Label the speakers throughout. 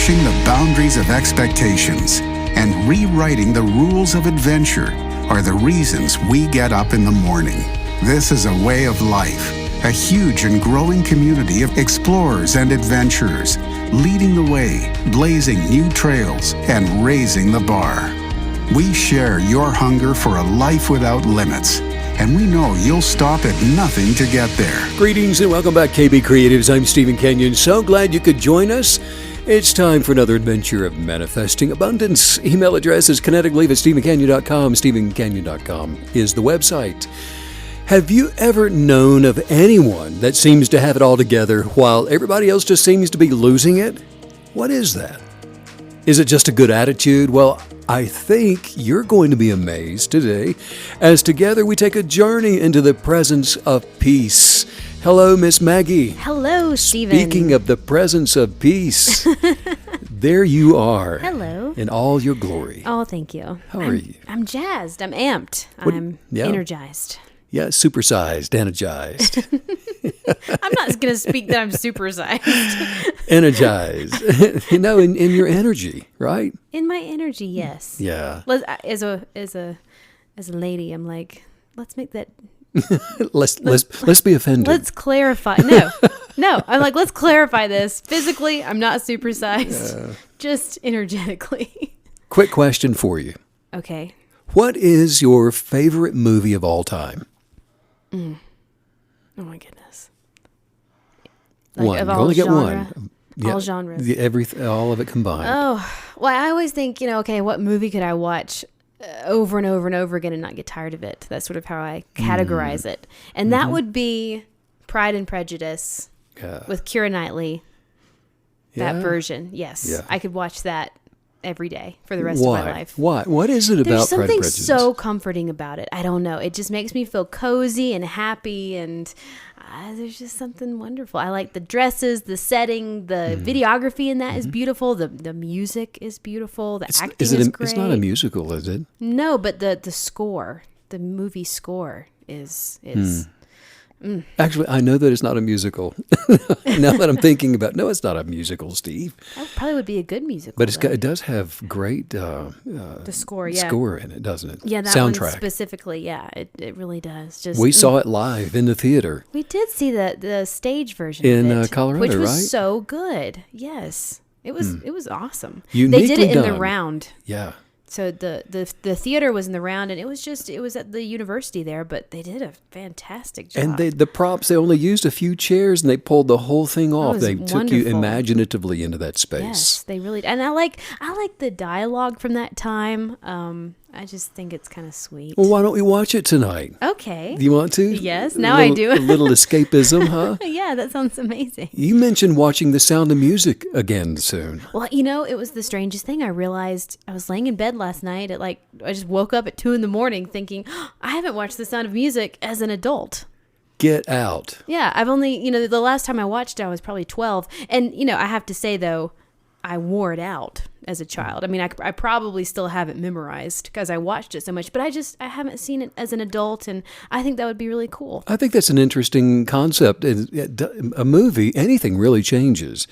Speaker 1: pushing the boundaries of expectations and rewriting the rules of adventure are the reasons we get up in the morning. This is a way of life, a huge and growing community of explorers and adventurers, leading the way, blazing new trails, and raising the bar. We share your hunger for a life without limits, and we know you'll stop at nothing to get there.
Speaker 2: Greetings and welcome back, KB Creatives. I'm Stephen Kenyon. So glad you could join us. It's time for another adventure of manifesting abundance. Email address is kineticbelief@stephenkenyon.com. stephenkenyon.com is the website. Have you ever known of anyone that seems to have it all together while everybody else just seems to be losing it? What is that? Is it just a good attitude? Well, I think you're going to be amazed today as together we take a journey into the presence of peace. Hello, Miss Maggie.
Speaker 3: Hello, Stephen.
Speaker 2: Speaking of the presence of peace, there you are.
Speaker 3: Hello.
Speaker 2: In all your glory.
Speaker 3: Oh, thank you.
Speaker 2: How are you?
Speaker 3: I'm jazzed. I'm amped. I'm energized.
Speaker 2: Yeah, supersized, energized.
Speaker 3: I'm not going to speak that I'm supersized.
Speaker 2: Energized. In your energy, right?
Speaker 3: In my energy, yes.
Speaker 2: Yeah.
Speaker 3: As a lady, I'm like, let's make that.
Speaker 2: let's be offended.
Speaker 3: Let's clarify. No. I'm like, let's clarify this. Physically, I'm not supersized. Just energetically.
Speaker 2: Quick question for you.
Speaker 3: Okay.
Speaker 2: What is your favorite movie of all time?
Speaker 3: Oh my goodness.
Speaker 2: One.
Speaker 3: Of
Speaker 2: You
Speaker 3: all
Speaker 2: only get
Speaker 3: genre?
Speaker 2: one.
Speaker 3: All genres.
Speaker 2: All of it combined.
Speaker 3: Oh, well, I always think, okay, what movie could I watch over and over and over again and not get tired of it? That's sort of how I categorize it. And that would be Pride and Prejudice with Keira Knightley. That version, yes. Yeah. I could watch that every day for the rest of my life.
Speaker 2: Why? What is it about Pride and Prejudice?
Speaker 3: There's something so comforting about it. I don't know. It just makes me feel cozy and happy, and there's just something wonderful. I like the dresses, the setting, the videography in that is beautiful. The music is beautiful. The acting is great.
Speaker 2: It's not a musical, is it?
Speaker 3: No, but the score, the movie score is.
Speaker 2: Actually, I know that it's not a musical. Now that I'm thinking about it, no, it's not a musical, Steve.
Speaker 3: That probably would be a good musical.
Speaker 2: But it does have great
Speaker 3: the score,
Speaker 2: score in it, doesn't it?
Speaker 3: Yeah, that
Speaker 2: soundtrack.
Speaker 3: One specifically, yeah, it really does.
Speaker 2: We saw it live in the theater.
Speaker 3: We did see the stage version
Speaker 2: in
Speaker 3: of it,
Speaker 2: Colorado,
Speaker 3: which was
Speaker 2: right?
Speaker 3: so good. Yes, it was awesome.
Speaker 2: Uniquely
Speaker 3: they did it in
Speaker 2: done.
Speaker 3: the round.
Speaker 2: Yeah.
Speaker 3: So the theater was in the round, and it was at the university there, but they did a fantastic job.
Speaker 2: And the props, they only used a few chairs, and they pulled the whole thing off. They took you imaginatively into that space.
Speaker 3: Yes, they really. And I like the dialogue from that time. I just think it's kind of sweet.
Speaker 2: Well, why don't we watch it tonight?
Speaker 3: Okay.
Speaker 2: Do you want to?
Speaker 3: Yes, I do.
Speaker 2: A little escapism, huh?
Speaker 3: Yeah, that sounds amazing.
Speaker 2: You mentioned watching The Sound of Music again soon.
Speaker 3: Well, it was the strangest thing. I realized I was laying in bed last night I just woke up at 2 a.m. thinking, I haven't watched The Sound of Music as an adult.
Speaker 2: Get out.
Speaker 3: Yeah, I've only, the last time I watched it, I was probably 12. And, I have to say, though, I wore it out as a child. I mean, I probably still have it memorized because I watched it so much, but I haven't seen it as an adult, and I think that would be really cool.
Speaker 2: I think that's an interesting concept. A movie, anything really changes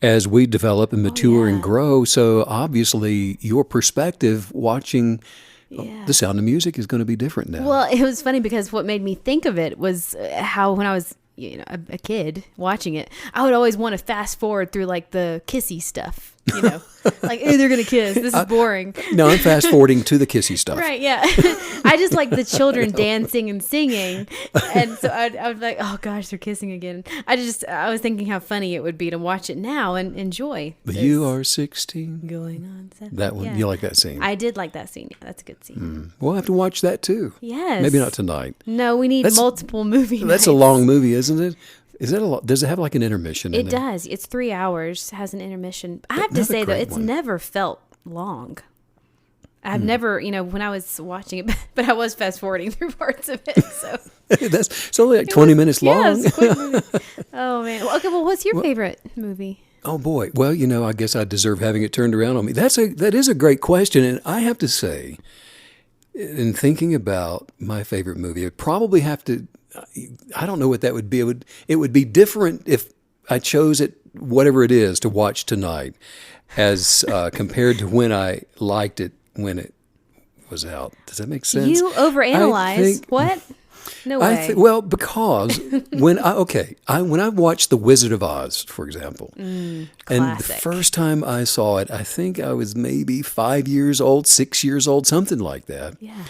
Speaker 2: as we develop and mature and grow. So obviously your perspective watching The Sound of Music is going to be different now.
Speaker 3: Well, it was funny because what made me think of it was how when I was a kid watching it, I would always want to fast forward through the kissy stuff, hey, they're going to kiss. This is boring.
Speaker 2: No, I'm fast forwarding to the kissy stuff.
Speaker 3: Right. Yeah. I just like the children dancing and singing. And so I was like, oh gosh, they're kissing again. I was thinking how funny it would be to watch it now and enjoy.
Speaker 2: You are 16.
Speaker 3: Going on 7.
Speaker 2: That one. Yeah. You like that scene?
Speaker 3: I did like that scene. Yeah, that's a good scene.
Speaker 2: We'll have to watch that too.
Speaker 3: Yes.
Speaker 2: Maybe not tonight.
Speaker 3: No, we need multiple movie nights.
Speaker 2: That's a long movie, isn't it? Does it have an intermission in it?
Speaker 3: It does. It's 3 hours, has an intermission. I have to say, though, it's never felt long. I've never, when I was watching it, but I was fast forwarding through parts of it. So
Speaker 2: it's only 20 minutes long.
Speaker 3: Yeah, it's a quick movie. Oh, man. Okay, well, what's your favorite movie?
Speaker 2: Oh, boy. Well, I guess I deserve having it turned around on me. That is a great question. And I have to say, in thinking about my favorite movie, I'd probably have to, I don't know what that would be. It would be different if I chose it, whatever it is, to watch tonight. as compared to when I liked it when it was out. Does that make sense?
Speaker 3: You overanalyze. What? No way.
Speaker 2: Well, because when I watched The Wizard of Oz, for example, and the
Speaker 3: classic.
Speaker 2: first time I saw it, I think I was maybe 5 years old, 6 years old, something like that.
Speaker 3: Yeah.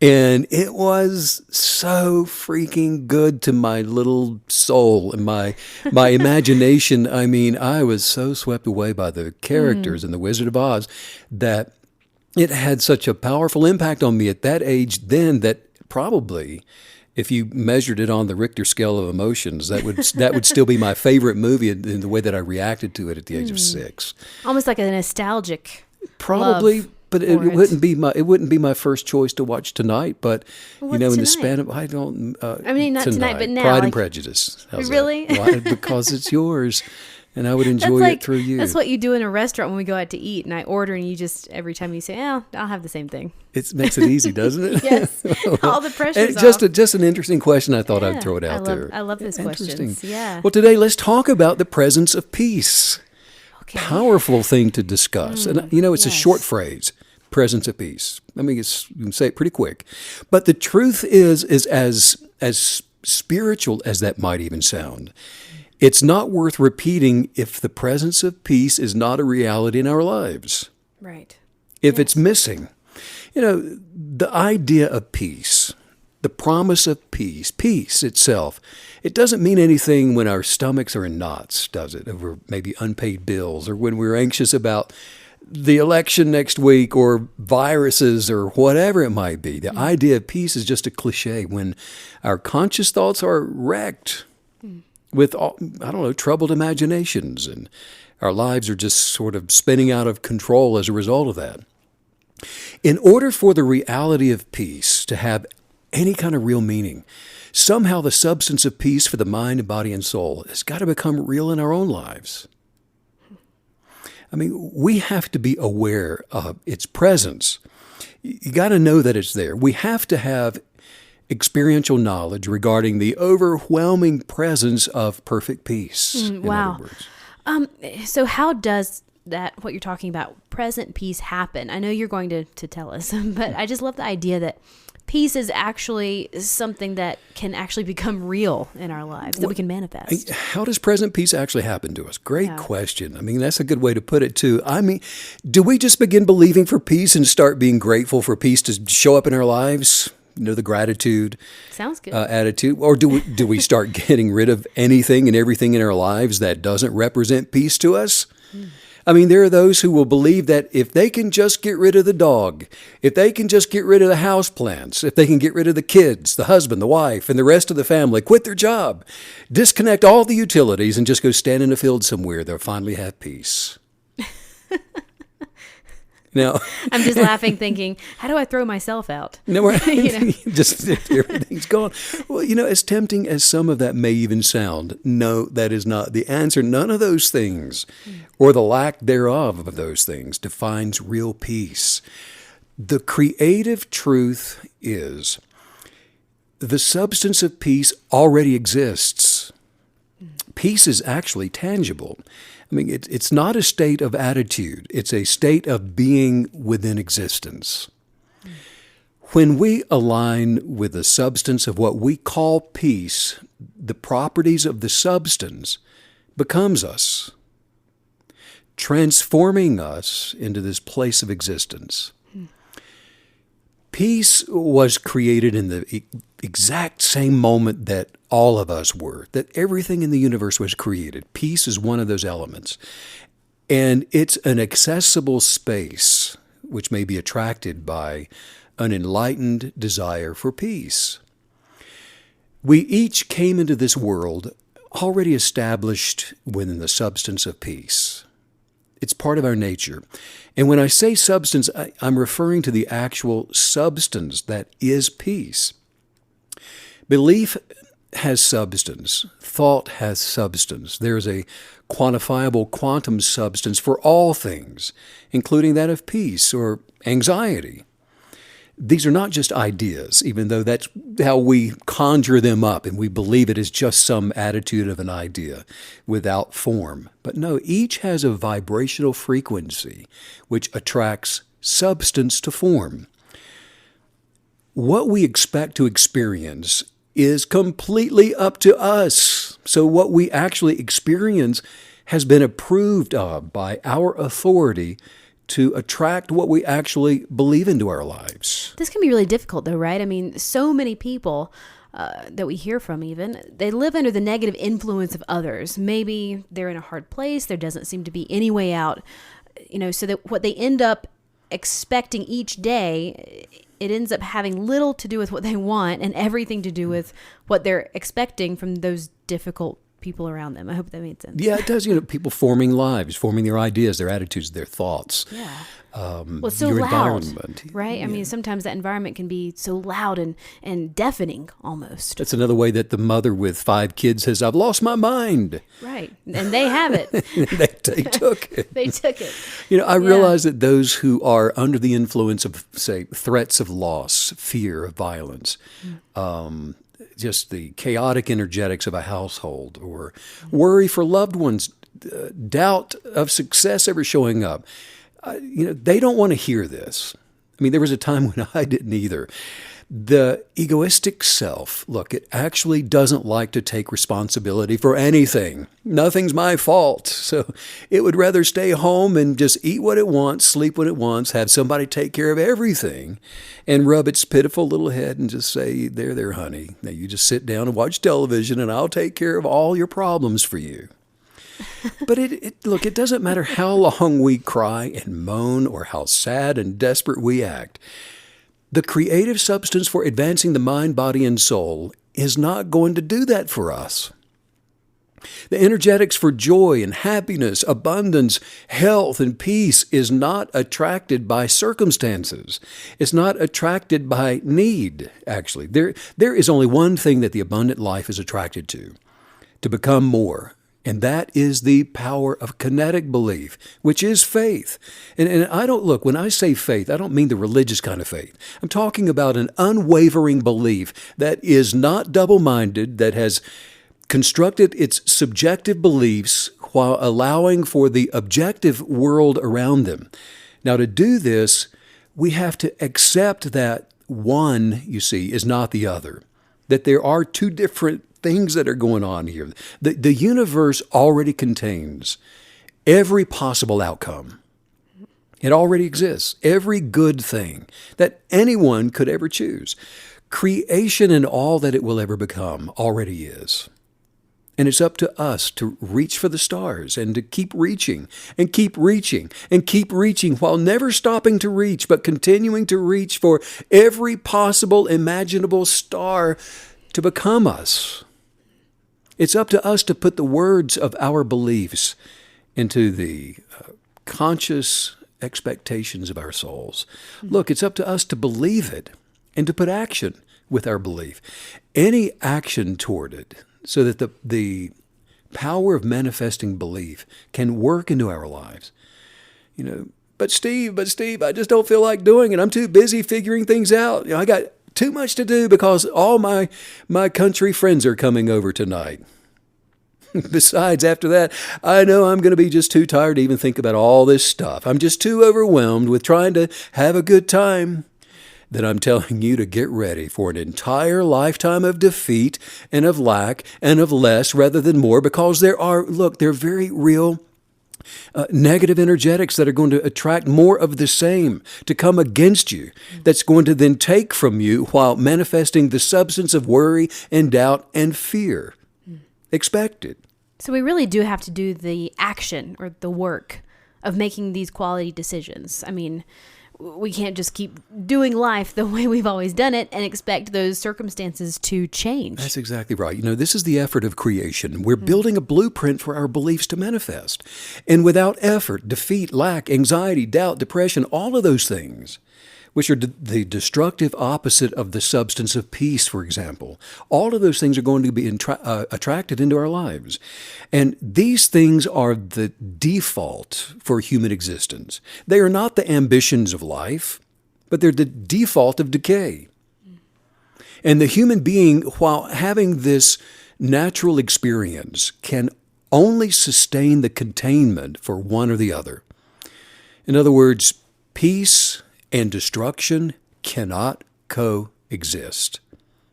Speaker 2: And it was so freaking good to my little soul and my imagination. I mean, I was so swept away by the characters in The Wizard of Oz that it had such a powerful impact on me at that age then that probably, if you measured it on the Richter scale of emotions, that would still be my favorite movie in the way that I reacted to it at the age of 6.
Speaker 3: Almost like a nostalgic.
Speaker 2: Probably,
Speaker 3: love
Speaker 2: but
Speaker 3: for
Speaker 2: it wouldn't be my first choice to watch tonight. But
Speaker 3: Well,
Speaker 2: in
Speaker 3: what's
Speaker 2: the
Speaker 3: tonight?
Speaker 2: span of I don't.
Speaker 3: I mean, not tonight, but now,
Speaker 2: Pride
Speaker 3: like-
Speaker 2: and Prejudice. How's that?
Speaker 3: Really?
Speaker 2: Why? Because it's yours, and I would enjoy it through you.
Speaker 3: That's what you do in a restaurant when we go out to eat, and I order, and you just every time you say, "Oh, I'll have the same thing."
Speaker 2: It makes it easy, doesn't it?
Speaker 3: Yes, all the pressure's
Speaker 2: And
Speaker 3: off.
Speaker 2: just an interesting question. I thought
Speaker 3: Yeah,
Speaker 2: I'd throw it out there.
Speaker 3: I love those
Speaker 2: Interesting.
Speaker 3: questions. Yeah.
Speaker 2: Well, today let's talk about the presence of peace.
Speaker 3: Okay.
Speaker 2: Powerful thing to discuss, and it's a
Speaker 3: yes.
Speaker 2: short phrase. Presence of peace. I mean, you can say it pretty quick, but the truth is as spiritual as that might even sound. It's not worth repeating if the presence of peace is not a reality in our lives.
Speaker 3: Right.
Speaker 2: If it's missing. The idea of peace, the promise of peace itself, it doesn't mean anything when our stomachs are in knots, does it? Over maybe unpaid bills, or when we're anxious about the election next week, or viruses, or whatever it might be. The idea of peace is just a cliche when our conscious thoughts are wrecked with, troubled imaginations, and our lives are just sort of spinning out of control as a result of that. In order for the reality of peace to have any kind of real meaning, somehow the substance of peace for the mind and body and soul has got to become real in our own lives. I mean, we have to be aware of its presence. You got to know that it's there. We have to have experiential knowledge regarding the overwhelming presence of perfect peace. In
Speaker 3: wow.
Speaker 2: other words.
Speaker 3: So how does that, what you're talking about, present peace happen? I know you're going to tell us, but I just love the idea that peace is actually something that can actually become real in our lives, that we can manifest.
Speaker 2: How does present peace actually happen to us? Great question. I mean, that's a good way to put it, too. I mean, do we just begin believing for peace and start being grateful for peace to show up in our lives? The gratitude
Speaker 3: Sounds good.
Speaker 2: attitude? Or do we start getting rid of anything and everything in our lives that doesn't represent peace to us? I mean, there are those who will believe that if they can just get rid of the dog, if they can just get rid of the house plants, if they can get rid of the kids, the husband, the wife, and the rest of the family, quit their job, disconnect all the utilities, and just go stand in a field somewhere, they'll finally have peace. Now,
Speaker 3: I'm just laughing, thinking, how do I throw myself out?
Speaker 2: no, just everything's gone. Well, as tempting as some of that may even sound, no, that is not the answer. None of those things, or the lack thereof of those things, defines real peace. The creative truth is the substance of peace already exists. Peace is actually tangible. I mean, it's not a state of attitude. It's a state of being within existence. When we align with the substance of what we call peace, the properties of the substance becomes us, transforming us into this place of existence. Peace was created in the exact same moment that all of us were, that everything in the universe was created. Peace is one of those elements. And it's an accessible space which may be attracted by an enlightened desire for peace. We each came into this world already established within the substance of peace. It's part of our nature. And when I say substance, I'm referring to the actual substance that is peace. Belief has substance. Thought has substance. There's a quantifiable quantum substance for all things, including that of peace or anxiety. these are not just ideas, even though that's how we conjure them up and we believe it is just some attitude of an idea without form. But no, each has a vibrational frequency which attracts substance to form. What we expect to experience is completely up to us. So what we actually experience has been approved of by our authority to attract what we actually believe into our lives.
Speaker 3: This can be really difficult though, right? I mean, so many people that we hear from even, they live under the negative influence of others. Maybe they're in a hard place. There doesn't seem to be any way out, so that what they end up expecting each day, it ends up having little to do with what they want and everything to do with what they're expecting from those difficult people around them. I hope that made sense.
Speaker 2: Yeah, it does. People forming lives, forming their ideas, their attitudes, their thoughts.
Speaker 3: Yeah. Well, it's so
Speaker 2: your
Speaker 3: loud,
Speaker 2: environment.
Speaker 3: right? I mean, sometimes that environment can be so loud and deafening almost.
Speaker 2: That's another way that the mother with 5 kids says, "I've lost my mind."
Speaker 3: Right. And they have it.
Speaker 2: they took it.
Speaker 3: They took it.
Speaker 2: I realize that those who are under the influence of, say, threats of loss, fear of violence, just the chaotic energetics of a household, or worry for loved ones, doubt of success ever showing up, they don't want to hear this. I mean, there was a time when I didn't either. The egoistic self, look, it actually doesn't like to take responsibility for anything. Nothing's my fault. So it would rather stay home and just eat what it wants, sleep when it wants, have somebody take care of everything, and rub its pitiful little head and just say, there, honey. Now you just sit down and watch television and I'll take care of all your problems for you. But it doesn't matter how long we cry and moan or how sad and desperate we act. The creative substance for advancing the mind, body, and soul is not going to do that for us. The energetics for joy and happiness, abundance, health, and peace is not attracted by circumstances. It's not attracted by need, actually. There is only one thing that the abundant life is attracted to become more. And that is the power of kinetic belief, which is faith. And when I say faith, I don't mean the religious kind of faith. I'm talking about an unwavering belief that is not double-minded, that has constructed its subjective beliefs while allowing for the objective world around them. Now, to do this, we have to accept that one, you see, is not the other, that there are two different things that are going on here. The universe already contains every possible outcome. It already exists. Every good thing that anyone could ever choose. Creation and all that it will ever become already is. And it's up to us to reach for the stars and to keep reaching and keep reaching and keep reaching while never stopping to reach, but continuing to reach for every possible imaginable star to become us. It's up to us to put the words of our beliefs into the conscious expectations of our souls. Look, it's up to us to believe it and to put action with our belief. Any action toward it so that the power of manifesting belief can work into our lives. But Steve, I just don't feel like doing it. I'm too busy figuring things out. I got too much to do because all my country friends are coming over tonight. Besides, after that, I know I'm going to be just too tired to even think about all this stuff. I'm just too overwhelmed with trying to have a good time. Then I'm telling you to get ready for an entire lifetime of defeat and of lack and of less rather than more, because there are very real negative energetics that are going to attract more of the same to come against you, that's going to then take from you while manifesting the substance of worry and doubt and fear. Expect it.
Speaker 3: So we really do have to do the action or the work of making these quality decisions. I mean, we can't just keep doing life the way we've always done it and expect those circumstances to change.
Speaker 2: That's exactly right. This is the effort of creation. We're building a blueprint for our beliefs to manifest. And without effort, defeat, lack, anxiety, doubt, depression, all of those things, which are the destructive opposite of the substance of peace, for example. All of those things are going to be attracted into our lives. And these things are the default for human existence. They are not the ambitions of life. but they're the default of decay. And the human being, while having this natural experience, can only sustain the containment for one or the other. In other words, peace and destruction cannot coexist.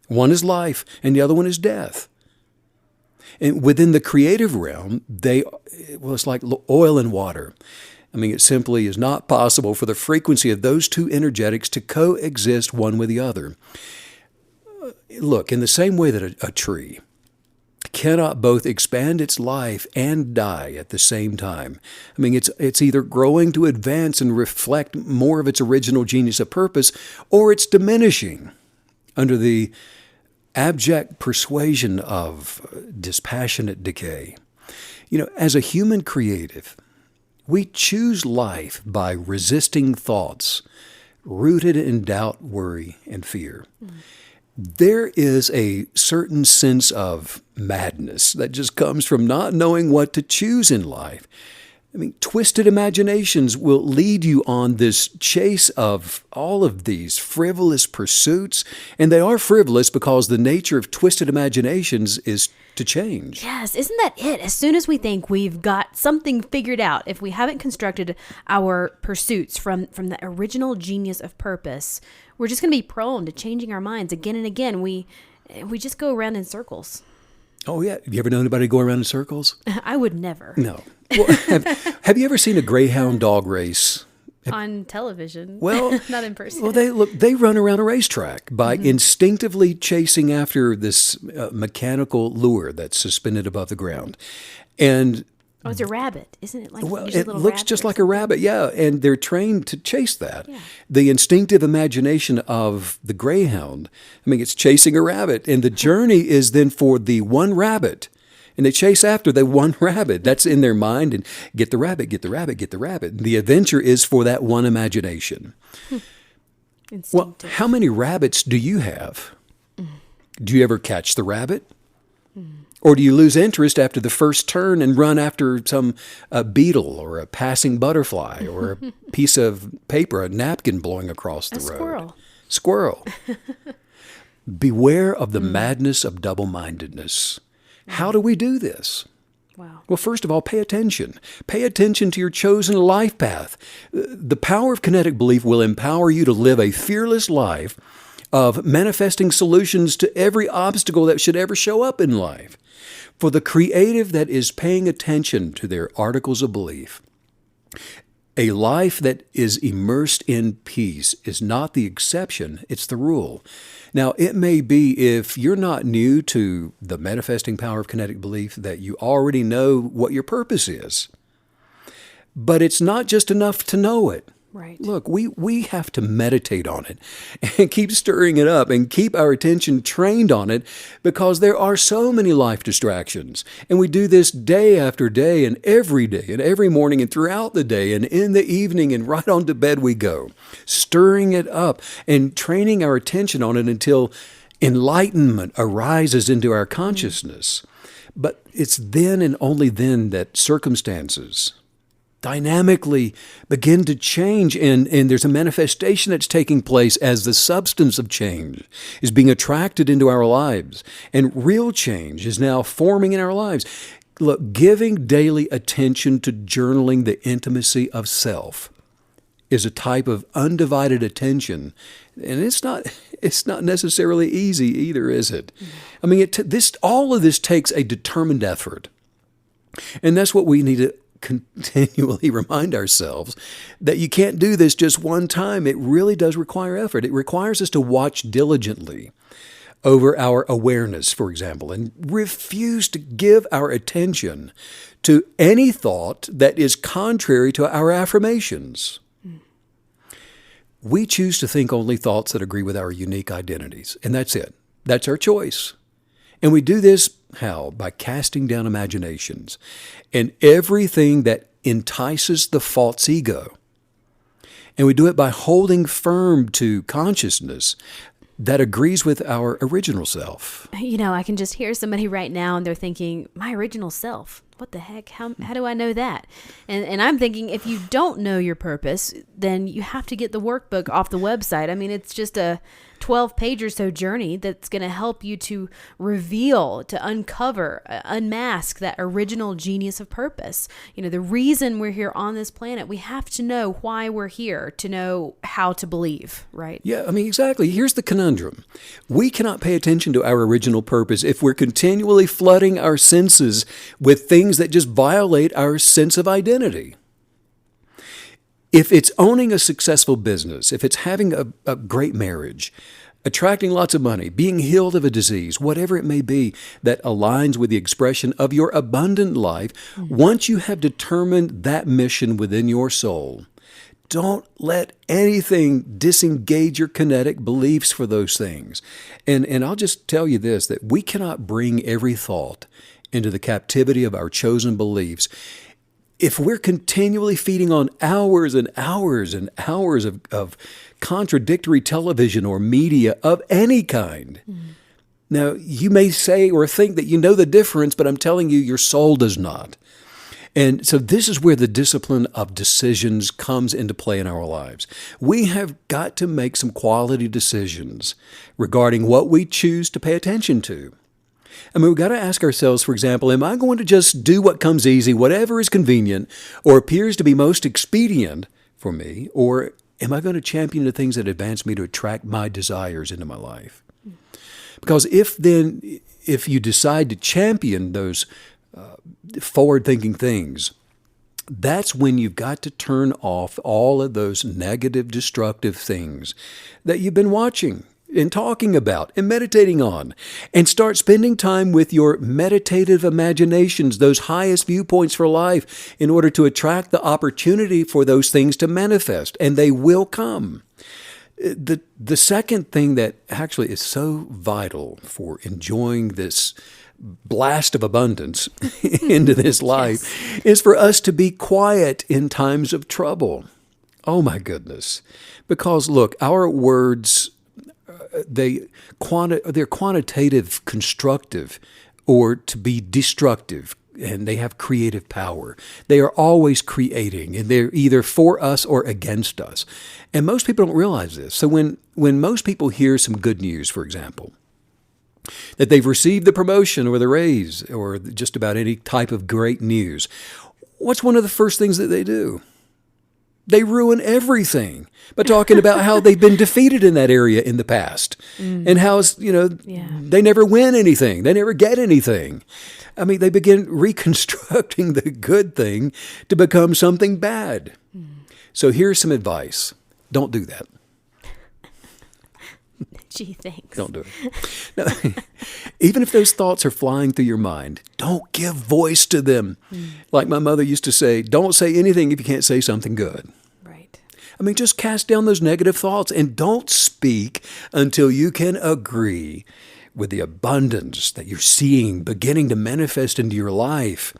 Speaker 2: One is life and the other one is death. And within the creative realm, it's like oil and water. I mean, it simply is not possible for the frequency of those two energetics to coexist one with the other. Look, in the same way that a tree cannot both expand its life and die at the same time. I mean, it's either growing to advance and reflect more of its original genius of purpose, or it's diminishing under the abject persuasion of dispassionate decay. As a human creative, we choose life by resisting thoughts rooted in doubt, worry, and fear. There is a certain sense of madness that just comes from not knowing what to choose in life. I mean, twisted imaginations will lead you on this chase of all of these frivolous pursuits, and they are frivolous because the nature of twisted imaginations is to change.
Speaker 3: Yes, isn't that it? As soon as we think we've got something figured out, if we haven't constructed our pursuits from the original genius of purpose, we're just going to be prone to changing our minds again and again. We just go around in circles.
Speaker 2: Oh, yeah. You ever known anybody go around in circles?
Speaker 3: I would never.
Speaker 2: No. Well, have you ever seen a greyhound dog race?
Speaker 3: On television.
Speaker 2: Well,
Speaker 3: not in person.
Speaker 2: Well, they run around a racetrack by instinctively chasing after this mechanical lure that's suspended above the ground. And
Speaker 3: it's a rabbit, isn't it?
Speaker 2: Well, it looks just like a rabbit, yeah, and they're trained to chase that. Yeah. The instinctive imagination of the greyhound, I mean, it's chasing a rabbit, and the journey is then for the one rabbit. And they chase after the one rabbit. That's in their mind. And get the rabbit, get the rabbit, get the rabbit. And the adventure is for that one imagination. Well, how many rabbits do you have? Do you ever catch the rabbit? Or do you lose interest after the first turn and run after some beetle or a passing butterfly or a piece of paper, a napkin blowing across the road? Squirrel. Beware of the madness of double-mindedness. How do we do this?
Speaker 3: Wow.
Speaker 2: Well, first of all, pay attention. Pay attention to your chosen life path. The power of kinetic belief will empower you to live a fearless life of manifesting solutions to every obstacle that should ever show up in life. For the creative that is paying attention to their articles of belief, a life that is immersed in peace is not the exception, it's the rule. Now, it may be, if you're not new to the manifesting power of kinetic belief, that you already know what your purpose is. But it's not just enough to know it.
Speaker 3: Right.
Speaker 2: Look, we have to meditate on it and keep stirring it up and keep our attention trained on it, because there are so many life distractions. And we do this day after day and every morning and throughout the day and in the evening and right on to bed we go, stirring it up and training our attention on it until enlightenment arises into our consciousness. But it's then and only then that circumstances dynamically begin to change, and there's a manifestation that's taking place as the substance of change is being attracted into our lives, and real change is now forming in our lives. Look, giving daily attention to journaling the intimacy of self is a type of undivided attention, and it's not necessarily easy either, is it? I mean, all of this takes a determined effort, and that's what we need to continually remind ourselves, that you can't do this just one time. It really does require effort. It requires us to watch diligently over our awareness, for example, and refuse to give our attention to any thought that is contrary to our affirmations. We choose to think only thoughts that agree with our unique identities, and that's it. That's our choice. And we do this how? By casting down imaginations and everything that entices the false ego. And we do it by holding firm to consciousness that agrees with our original self.
Speaker 3: I can just hear somebody right now and they're thinking, my original self. what the heck? How do I know that? And I'm thinking, if you don't know your purpose, then you have to get the workbook off the website. I mean, it's just a 12-page or so journey that's going to help you to reveal, to uncover, unmask that original genius of purpose. The reason we're here on this planet, we have to know why we're here to know how to believe, right?
Speaker 2: Yeah, I mean, exactly. Here's the conundrum. We cannot pay attention to our original purpose if we're continually flooding our senses with things that just violate our sense of identity. If it's owning a successful business, if it's having a great marriage, attracting lots of money, being healed of a disease, whatever it may be that aligns with the expression of your abundant life, once you have determined that mission within your soul, don't let anything disengage your kinetic beliefs for those things. And I'll just tell you this, that we cannot bring every thought into the captivity of our chosen beliefs if we're continually feeding on hours and hours and hours of contradictory television or media of any kind. Now, you may say or think that you know the difference, but I'm telling you, your soul does not. And so this is where the discipline of decisions comes into play in our lives. We have got to make some quality decisions regarding what we choose to pay attention to. I mean, we've got to ask ourselves, for example, am I going to just do what comes easy, whatever is convenient or appears to be most expedient for me, or am I going to champion the things that advance me to attract my desires into my life? Because if you decide to champion those forward-thinking things, that's when you've got to turn off all of those negative, destructive things that you've been watching and talking about and meditating on, and start spending time with your meditative imaginations, those highest viewpoints for life, in order to attract the opportunity for those things to manifest, and they will come. The second thing that actually is so vital for enjoying this blast of abundance into this life is for us to be quiet in times of trouble. Oh my goodness. Because look, our words, they're quantitative, constructive, or to be destructive, and they have creative power. They are always creating, and they're either for us or against us. And most people don't realize this. So when most people hear some good news, for example, that they've received the promotion or the raise or just about any type of great news, what's one of the first things that they do? They ruin everything by talking about how they've been defeated in that area in the past and how, they never win anything. They never get anything. I mean, they begin reconstructing the good thing to become something bad. So here's some advice. Don't do that.
Speaker 3: Gee, thanks.
Speaker 2: Don't do it. No, even if those thoughts are flying through your mind, don't give voice to them. Like my mother used to say, don't say anything if you can't say something good.
Speaker 3: Right.
Speaker 2: I mean, just cast down those negative thoughts and don't speak until you can agree with the abundance that you're seeing beginning to manifest into your life.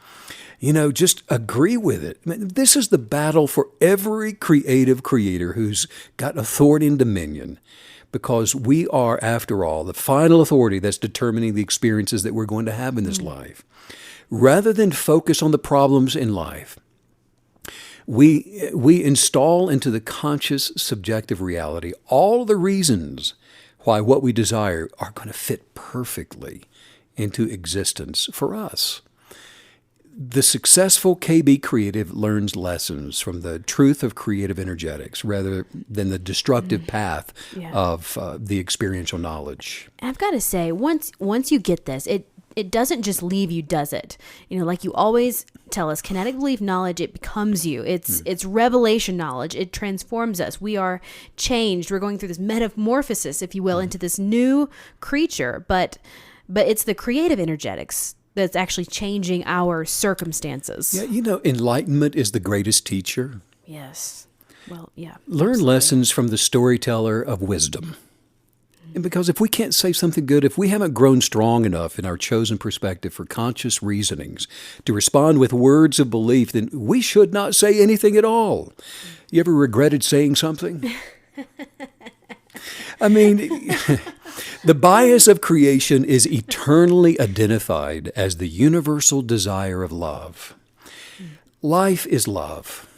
Speaker 2: Just agree with it. I mean, this is the battle for every creative creator who's got authority and dominion. Because we are, after all, the final authority that's determining the experiences that we're going to have in this life. Rather than focus on the problems in life, we install into the conscious, subjective reality all the reasons why what we desire are going to fit perfectly into existence for us. The successful KB creative learns lessons from the truth of creative energetics rather than the destructive path of the experiential knowledge.
Speaker 3: And I've got to say, once you get this, it doesn't just leave you, does it? Like you always tell us, kinetic belief knowledge, it becomes you. It's revelation knowledge. It transforms us. We are changed. We're going through this metamorphosis, if you will, into this new creature. But it's the creative energetics that's actually changing our circumstances.
Speaker 2: Yeah, enlightenment is the greatest teacher.
Speaker 3: Yes. Well, yeah.
Speaker 2: Learn
Speaker 3: absolutely.
Speaker 2: lessons from the storyteller of wisdom. And because if we can't say something good, if we haven't grown strong enough in our chosen perspective for conscious reasonings to respond with words of belief, then we should not say anything at all. You ever regretted saying something? I mean, the bias of creation is eternally identified as the universal desire of love. Life is love.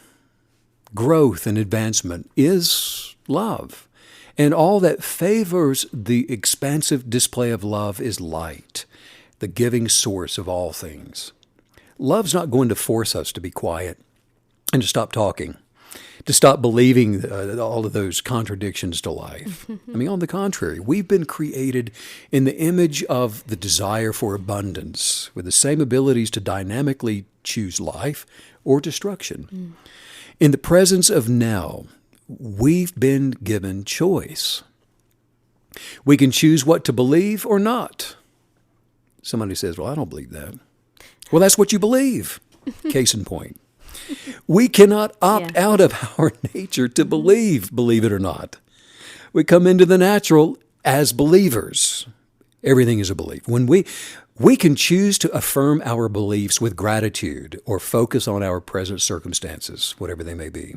Speaker 2: Growth and advancement is love. And all that favors the expansive display of love is light, the giving source of all things. Love's not going to force us to be quiet and to stop talking, to stop believing all of those contradictions to life. I mean, on the contrary, we've been created in the image of the desire for abundance, with the same abilities to dynamically choose life or destruction. In the presence of now, we've been given choice. We can choose what to believe or not. Somebody says, well, I don't believe that. Well, that's what you believe. Case in point. We cannot opt out of our nature to believe it or not. We come into the natural as believers. Everything is a belief. When we can choose to affirm our beliefs with gratitude or focus on our present circumstances, whatever they may be.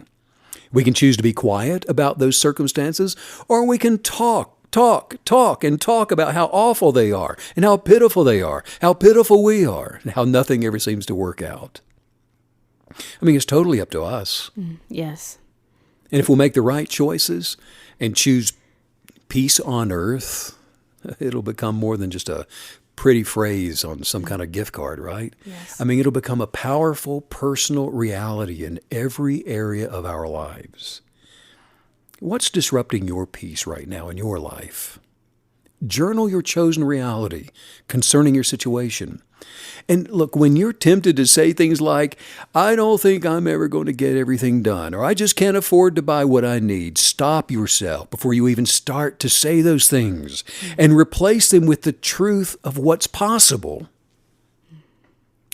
Speaker 2: We can choose to be quiet about those circumstances, or we can talk about how awful they are and how pitiful they are, how pitiful we are, and how nothing ever seems to work out. I mean, it's totally up to us.
Speaker 3: Yes.
Speaker 2: And if we'll make the right choices and choose peace on earth, it'll become more than just a pretty phrase on some kind of gift card, right?
Speaker 3: Yes.
Speaker 2: I mean, it'll become a powerful personal reality in every area of our lives. What's disrupting your peace right now in your life? Journal your chosen reality concerning your situation. And look, when you're tempted to say things like, I don't think I'm ever going to get everything done, or I just can't afford to buy what I need, stop yourself before you even start to say those things and replace them with the truth of what's possible.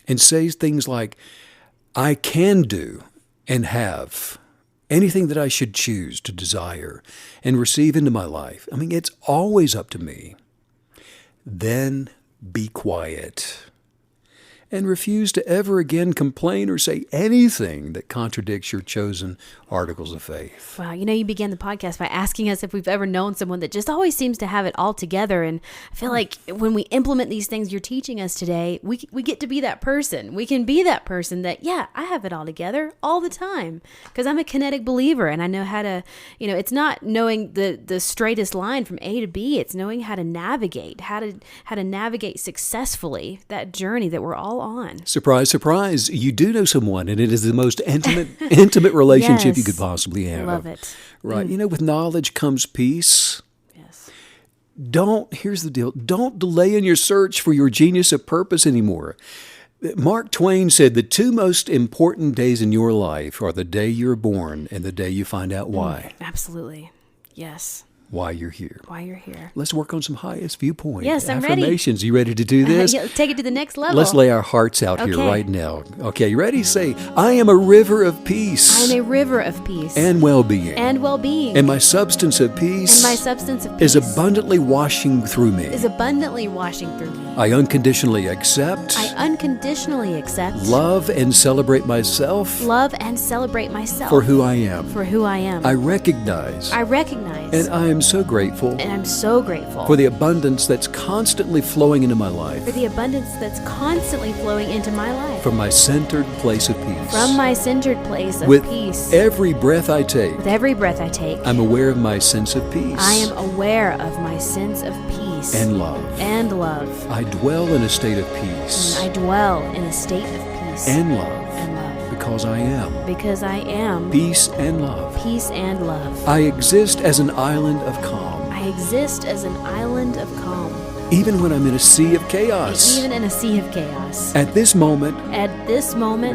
Speaker 2: And say things like, I can do and have anything that I should choose to desire and receive into my life. I mean, it's always up to me. Then be quiet and refuse to ever again complain or say anything that contradicts your chosen articles of faith.
Speaker 3: Wow. You began the podcast by asking us if we've ever known someone that just always seems to have it all together. And I feel like when we implement these things you're teaching us today, we get to be that person. We can be that person that, I have it all together all the time because I'm a kinetic believer and I know how to, it's not knowing the straightest line from A to B. It's knowing how to navigate, how to navigate successfully that journey that we're all on.
Speaker 2: Surprise, surprise. You do know someone, and it is the most intimate relationship you
Speaker 3: Yes.
Speaker 2: could possibly have.
Speaker 3: Love it.
Speaker 2: Right. With knowledge comes peace.
Speaker 3: Yes.
Speaker 2: Here's the deal. Don't delay in your search for your genius of purpose anymore. Mark Twain said the two most important days in your life are the day you're born and the day you find out why.
Speaker 3: Absolutely. Yes.
Speaker 2: Why you're here.
Speaker 3: Why you're here.
Speaker 2: Let's work on some highest viewpoint.
Speaker 3: Yes, I'm ready.
Speaker 2: Affirmations. You ready to do this?
Speaker 3: Take it to the next level.
Speaker 2: Let's lay our hearts out here right now. Okay, you ready? Say, I am a river of peace.
Speaker 3: I am a river of peace.
Speaker 2: And well-being.
Speaker 3: And well-being.
Speaker 2: And my substance of peace.
Speaker 3: And my substance of peace.
Speaker 2: Is abundantly washing through me.
Speaker 3: Is abundantly washing through me.
Speaker 2: I unconditionally accept.
Speaker 3: I unconditionally accept.
Speaker 2: Love and celebrate myself.
Speaker 3: Love and celebrate myself.
Speaker 2: For who I am.
Speaker 3: For who I am.
Speaker 2: I recognize.
Speaker 3: And
Speaker 2: I am so grateful.
Speaker 3: And I'm so grateful.
Speaker 2: For the abundance that's constantly flowing into my life.
Speaker 3: For the abundance that's constantly flowing into my life.
Speaker 2: From my centered place of peace.
Speaker 3: From my centered place of peace.
Speaker 2: With every breath I take.
Speaker 3: With every breath I take.
Speaker 2: I'm aware of my sense of peace.
Speaker 3: I am aware of my sense of peace.
Speaker 2: And love.
Speaker 3: And love.
Speaker 2: I dwell in a state of peace.
Speaker 3: And I dwell in a state of peace.
Speaker 2: And love.
Speaker 3: And love.
Speaker 2: Because I am.
Speaker 3: Because I am.
Speaker 2: Peace and love.
Speaker 3: Peace and love.
Speaker 2: I exist as an island of calm.
Speaker 3: I exist as an island of calm.
Speaker 2: Even when I'm in a sea of chaos.
Speaker 3: Even in a sea of chaos.
Speaker 2: At this moment.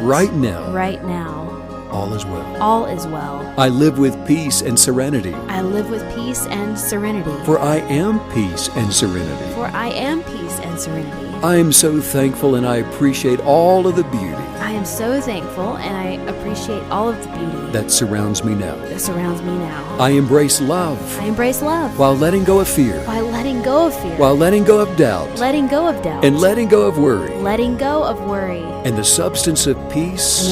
Speaker 3: Right now.
Speaker 2: All is well.
Speaker 3: All is well.
Speaker 2: I live with peace and serenity.
Speaker 3: I live with peace and serenity.
Speaker 2: For I am peace and serenity.
Speaker 3: For I am peace and serenity.
Speaker 2: I am so thankful and I appreciate all of the beauty.
Speaker 3: I am so thankful and I appreciate all of the beauty
Speaker 2: that surrounds me now. I embrace love. While letting go of fear.
Speaker 3: While letting go of doubt.
Speaker 2: And letting go of worry.
Speaker 3: And
Speaker 2: the substance of peace.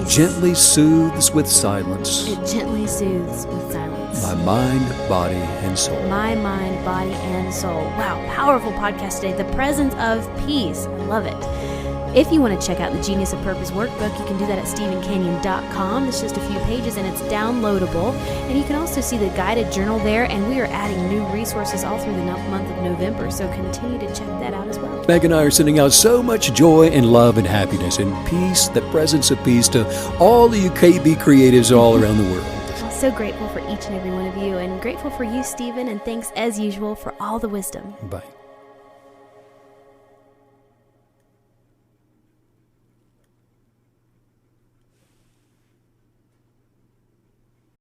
Speaker 2: Gently soothes with silence.
Speaker 3: It gently soothes with silence. balance.
Speaker 2: My mind, body, and soul.
Speaker 3: My mind, body, and soul. Wow, powerful podcast today. The presence of peace. I love it. If you want to check out the Genius of Purpose workbook, you can do that at StephenCanyon.com. It's just a few pages and it's downloadable. And you can also see the guided journal there. And we are adding new resources all through the month of November. So continue to check that out as well.
Speaker 2: Meg and I are sending out so much joy and love and happiness and peace, the presence of peace to all the KB creatives all around the world.
Speaker 3: I'm so grateful for each and every one of you and grateful for you, Stephen. And thanks as usual for all the wisdom.
Speaker 2: Bye.